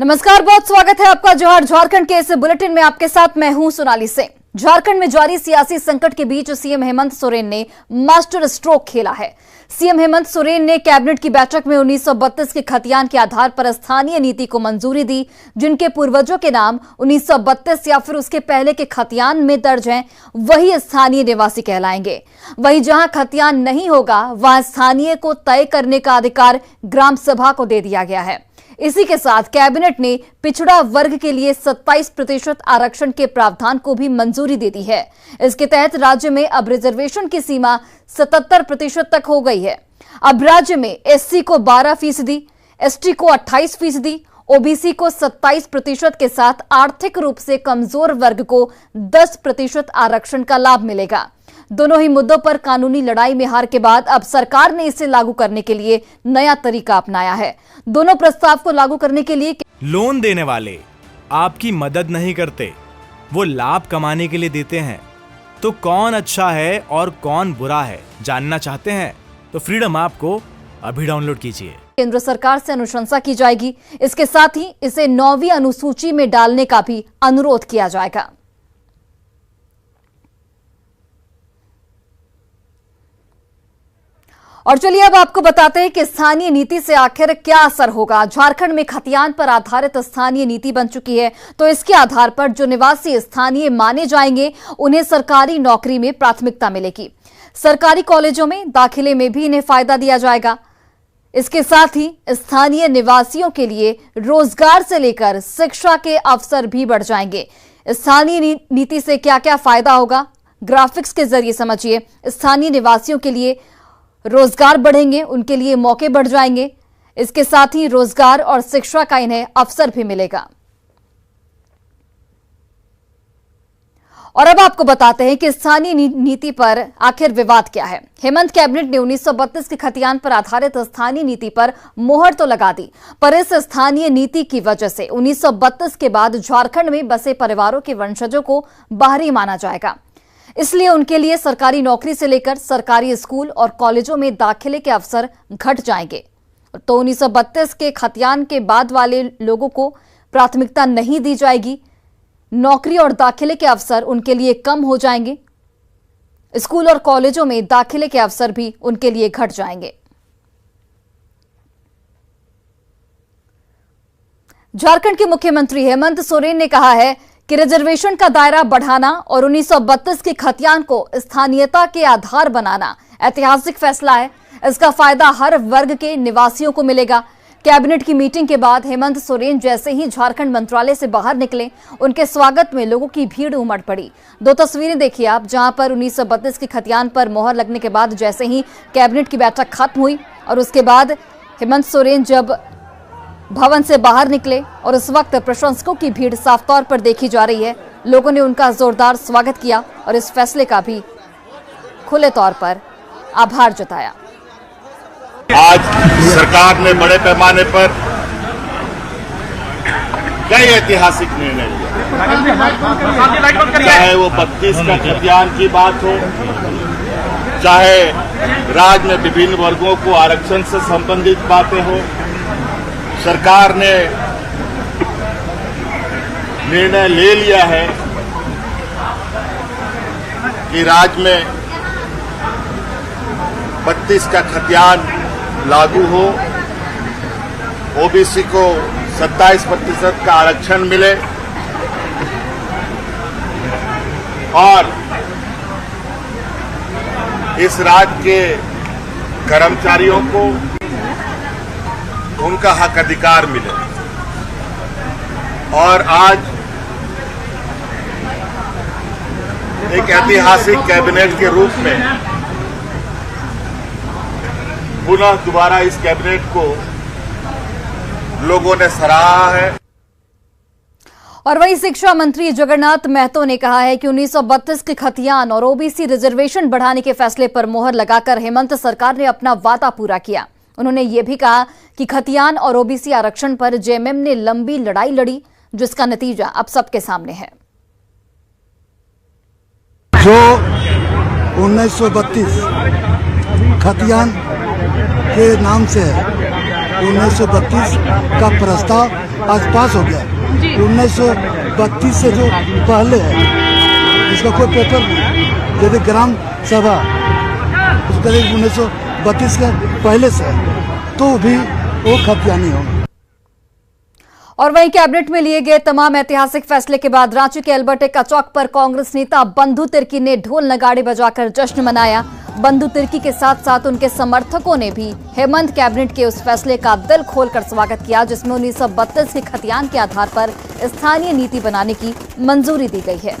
नमस्कार, बहुत स्वागत है आपका जोहार झारखंड के इस बुलेटिन में। आपके साथ मैं हूं सोनाली सिंह। झारखंड में जारी सियासी संकट के बीच सीएम हेमंत सोरेन ने मास्टर स्ट्रोक खेला है। सीएम हेमंत सोरेन ने कैबिनेट की बैठक में 1932 के खतियान के आधार पर स्थानीय नीति को मंजूरी दी। जिनके पूर्वजों के नाम 1932 या फिर उसके पहले के खतियान में दर्ज हैं, वही स्थानीय निवासी कहलाएंगे। वहीं जहां खतियान नहीं होगा, वहां स्थानीय को तय करने का अधिकार ग्राम सभा को दे दिया गया है। इसी के साथ कैबिनेट ने पिछड़ा वर्ग के लिए 27% आरक्षण के प्रावधान को भी मंजूरी दे दी है। इसके तहत राज्य में अब रिजर्वेशन की सीमा 77% तक हो गई है। अब राज्य में एससी को 12%, एसटी को 28%, ओबीसी को 27% के साथ आर्थिक रूप से कमजोर वर्ग को 10% आरक्षण का लाभ मिलेगा। दोनों ही मुद्दों पर कानूनी लड़ाई में हार के बाद अब सरकार ने इसे लागू करने के लिए नया तरीका अपनाया है। दोनों प्रस्ताव को लागू करने के लिए लोन देने वाले आपकी मदद नहीं करते, वो लाभ कमाने के लिए देते हैं। तो कौन अच्छा है और कौन बुरा है, जानना चाहते हैं तो फ्रीडम ऐप को अभी डाउनलोड कीजिए। केंद्र सरकार से अनुशंसा की जाएगी। इसके साथ ही इसे 9वीं अनुसूची में डालने का भी अनुरोध किया जाएगा। और चलिए अब आपको बताते हैं कि स्थानीय नीति से आखिर क्या असर होगा। झारखंड में खतियान पर आधारित स्थानीय नीति बन चुकी है, तो इसके आधार पर जो निवासी स्थानीय माने जाएंगे, उन्हें सरकारी नौकरी में प्राथमिकता मिलेगी। सरकारी कॉलेजों में दाखिले में भी इन्हें फायदा दिया जाएगा। इसके साथ ही स्थानीय निवासियों के लिए रोजगार से लेकर शिक्षा के अवसर भी बढ़ जाएंगे। स्थानीय नीति से क्या क्या फायदा होगा, ग्राफिक्स के जरिए समझिए। स्थानीय निवासियों के लिए रोजगार बढ़ेंगे, उनके लिए मौके बढ़ जाएंगे। इसके साथ ही रोजगार और शिक्षा का इन्हें अवसर भी मिलेगा। और अब आपको बताते हैं कि स्थानीय नीति पर आखिर विवाद क्या है। हेमंत कैबिनेट ने 1932 के खतियान पर आधारित स्थानीय नीति पर मोहर तो लगा दी, पर इस स्थानीय नीति की वजह से 1932 के बाद झारखंड में बसे परिवारों के वंशजों को बाहरी माना जाएगा। इसलिए उनके लिए सरकारी नौकरी से लेकर सरकारी स्कूल और कॉलेजों में दाखिले के अवसर घट जाएंगे। तो 1932 के खतियान के बाद वाले लोगों को प्राथमिकता नहीं दी जाएगी। नौकरी और दाखिले के अवसर उनके लिए कम हो जाएंगे। स्कूल और कॉलेजों में दाखिले के अवसर भी उनके लिए घट जाएंगे। झारखंड के मुख्यमंत्री हेमंत सोरेन ने कहा है कि रिजर्वेशन का दायरा बढ़ाना और 1932 के खतियान को स्थानीयता के आधार बनाना ऐतिहासिक फैसला है। इसका फायदा हर वर्ग के निवासियों को मिलेगा। कैबिनेट की मीटिंग के बाद हेमंत सोरेन जैसे ही झारखंड मंत्रालय से बाहर निकले, उनके स्वागत में लोगों की भीड़ उमड़ पड़ी। दो तस्वीरें देखिए आप, जहां पर 1932 के खतियान पर मोहर लगने के बाद जैसे ही कैबिनेट की बैठक खत्म हुई और उसके बाद हेमंत सोरेन जब भवन से बाहर निकले और इस वक्त प्रशंसकों की भीड़ साफ तौर पर देखी जा रही है। लोगों ने उनका जोरदार स्वागत किया और इस फैसले का भी खुले तौर पर आभार जताया। आज सरकार ने बड़े पैमाने पर कई ऐतिहासिक निर्णय लिए, चाहे वो 32 का खतियान की बात हो, चाहे राज्य में विभिन्न वर्गों को आरक्षण से संबंधित बातें हो। सरकार ने निर्णय ले लिया है कि राज्य में 32 का खतियान लागू हो, ओबीसी को 27% का आरक्षण मिले और इस राज्य के कर्मचारियों को उनका हक अधिकार मिले। और आज एक ऐतिहासिक कैबिनेट के रूप में पुनः दोबारा इस कैबिनेट को लोगों ने सराहा है। और वहीं शिक्षा मंत्री जगन्नाथ महतो ने कहा है कि 1932 के खतियान और ओबीसी रिजर्वेशन बढ़ाने के फैसले पर मोहर लगाकर हेमंत सरकार ने अपना वादा पूरा किया। उन्होंने ये भी कहा कि खतियान और ओबीसी आरक्षण पर जेएमएम ने लंबी लड़ाई लड़ी, जिसका नतीजा अब सबके सामने है। जो 1932 खतियान के नाम से है, 1932 का प्रस्ताव आज पास हो गया। 1932 से जो पहले है इसका कोई पेपर नहीं। यदि ग्राम सभा उसका 1932 के पहले से है तो भी वो खतियानी होगा। और वहीं कैबिनेट में लिए गए तमाम ऐतिहासिक फैसले के बाद रांची के अल्बर्ट एक्का चौक पर कांग्रेस नेता बंधु तिर्की ने ढोल नगाड़े बजाकर जश्न मनाया। बंधु तिर्की के साथ साथ उनके समर्थकों ने भी हेमंत कैबिनेट के उस फैसले का दिल खोलकर स्वागत किया जिसमें 1932 के खतियान के आधार पर स्थानीय नीति बनाने की मंजूरी दी गई है।